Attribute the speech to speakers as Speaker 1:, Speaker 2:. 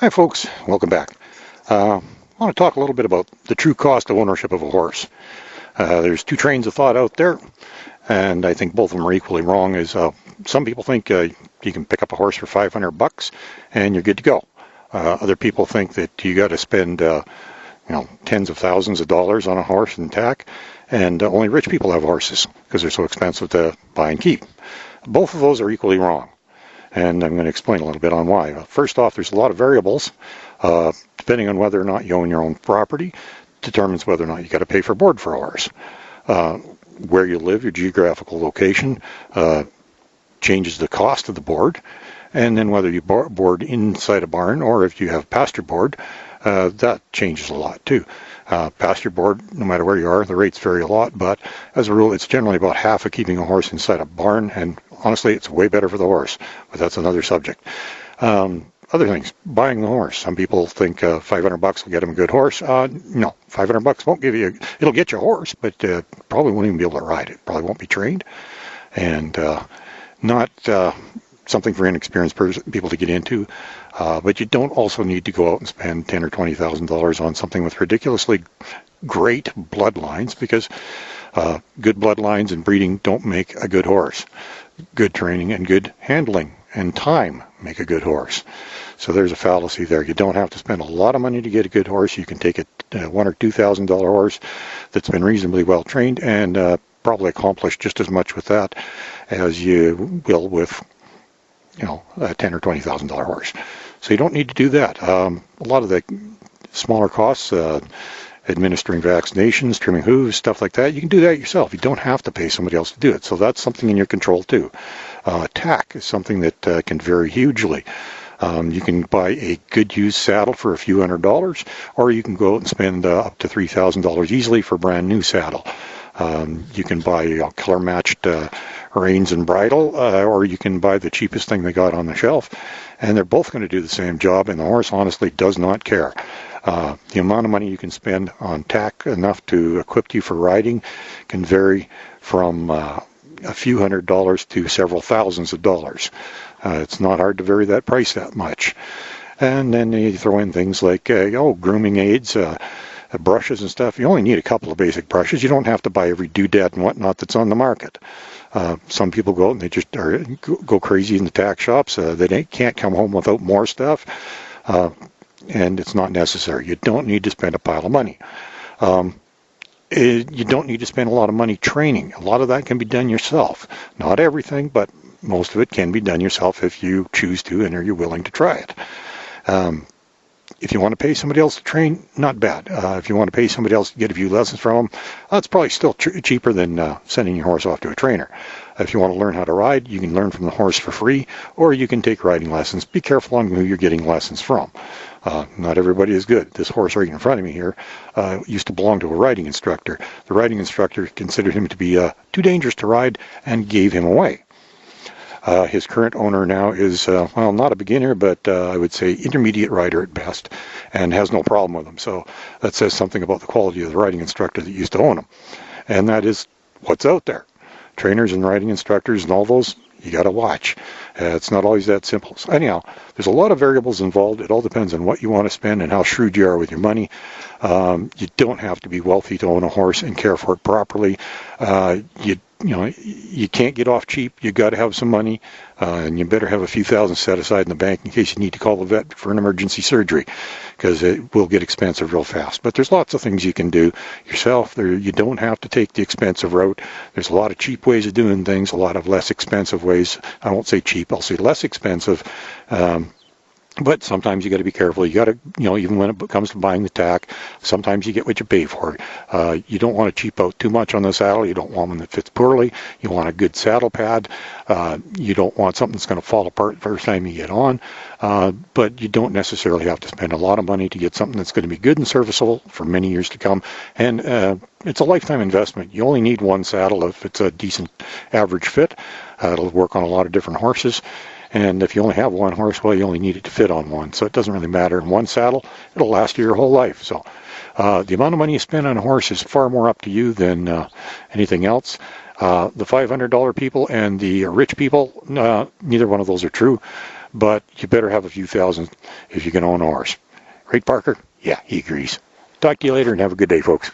Speaker 1: Hi folks, welcome back. I want to talk a little bit about the true cost of ownership of a horse. There's two trains of thought out there, and I think both of them are equally wrong. Some people think you can pick up a horse for $500 and you're good to go. Other people think that you got to spend tens of thousands of dollars on a horse and tack, and only rich people have horses because they're so expensive to buy and keep. Both of those are equally wrong. And I'm going to explain a little bit on why. First off, there's a lot of variables, depending on whether or not you own your own property, determines whether or not you got to pay for board for a horse. Where you live, your geographical location, changes the cost of the board, and then whether you board inside a barn or if you have pasture board, that changes a lot too. Pasture board, no matter where you are, the rates vary a lot, but as a rule, it's generally about half of keeping a horse inside a barn, and honestly, it's way better for the horse, but that's another subject. Other things, buying the horse. Some people think $500 will get them a good horse. No, $500 won't give you, it'll get you a horse, but probably won't even be able to ride it. Probably won't be trained, and not something for inexperienced people to get into. But you don't also need to go out and spend $10,000 or $20,000 on something with ridiculously great bloodlines, because good bloodlines and breeding don't make a good horse. Good training and good handling and time make a good horse. So there's a fallacy there. You don't have to spend a lot of money to get a good horse. You can take a $1,000 or $2,000 horse that's been reasonably well trained and probably accomplish just as much with that as you will with a $10,000 or $20,000 horse. So you don't need to do that. A lot of the smaller costs, administering vaccinations, trimming hooves, stuff like that, you can do that yourself. You don't have to pay somebody else to do it. So that's something in your control too. Tack is something that can vary hugely. You can buy a good used saddle for a few $100s, or you can go out and spend up to $3,000 easily for a brand new saddle. You can buy color matched reins and bridle, or you can buy the cheapest thing they got on the shelf, and they're both going to do the same job, and the horse honestly does not care. The amount of money you can spend on tack enough to equip you for riding can vary from a few $100s to several thousands of dollars. It's not hard to vary that price that much. And then you throw in things like grooming aids, brushes and stuff. You only need a couple of basic brushes. You don't have to buy every doodad and whatnot that's on the market. Some people go out and they just go crazy in the tack shops. They can't come home without more stuff. And it's not necessary. You don't need to spend a pile of money. You don't need to spend a lot of money training. A lot of that can be done yourself. Not everything, but most of it can be done yourself if you choose to and are you willing to try it. If you want to pay somebody else to train, not bad. If you want to pay somebody else to get a few lessons from them, that's probably still cheaper than sending your horse off to a trainer. If you want to learn how to ride, you can learn from the horse for free, or you can take riding lessons. Be careful on who you're getting lessons from. Not everybody is good. This horse right in front of me here used to belong to a riding instructor. The riding instructor considered him to be too dangerous to ride and gave him away. His current owner now is, not a beginner, but I would say intermediate rider at best, and has no problem with him. So that says something about the quality of the riding instructor that used to own him. And that is what's out there. Trainers and riding instructors and all those, you got to watch. It's not always that simple. So anyhow, there's a lot of variables involved. It all depends on what you want to spend and how shrewd you are with your money. You don't have to be wealthy to own a horse and care for it properly. You can't get off cheap. You got to have some money, and you better have a few thousand set aside in the bank in case you need to call the vet for an emergency surgery, because it will get expensive real fast. But there's lots of things you can do yourself. You don't have to take the expensive route. There's a lot of cheap ways of doing things, a lot of less expensive ways. I won't say cheap, I'll say less expensive. But sometimes you got to be careful. You got to, even when it comes to buying the tack, sometimes you get what you pay for. You don't want to cheap out too much on the saddle. You don't want one that fits poorly. You want a good saddle pad. You don't want something that's going to fall apart the first time you get on. But you don't necessarily have to spend a lot of money to get something that's going to be good and serviceable for many years to come. And it's a lifetime investment. You only need one saddle if it's a decent average fit. It'll work on a lot of different horses. And if you only have one horse, well, you only need it to fit on one. So it doesn't really matter. In one saddle, it'll last you your whole life. So the amount of money you spend on a horse is far more up to you than anything else. The $500 people and the rich people, neither one of those are true. but you better have a few thousand if you can own a horse. Right, Parker? Yeah, he agrees. Talk to you later and have a good day, folks.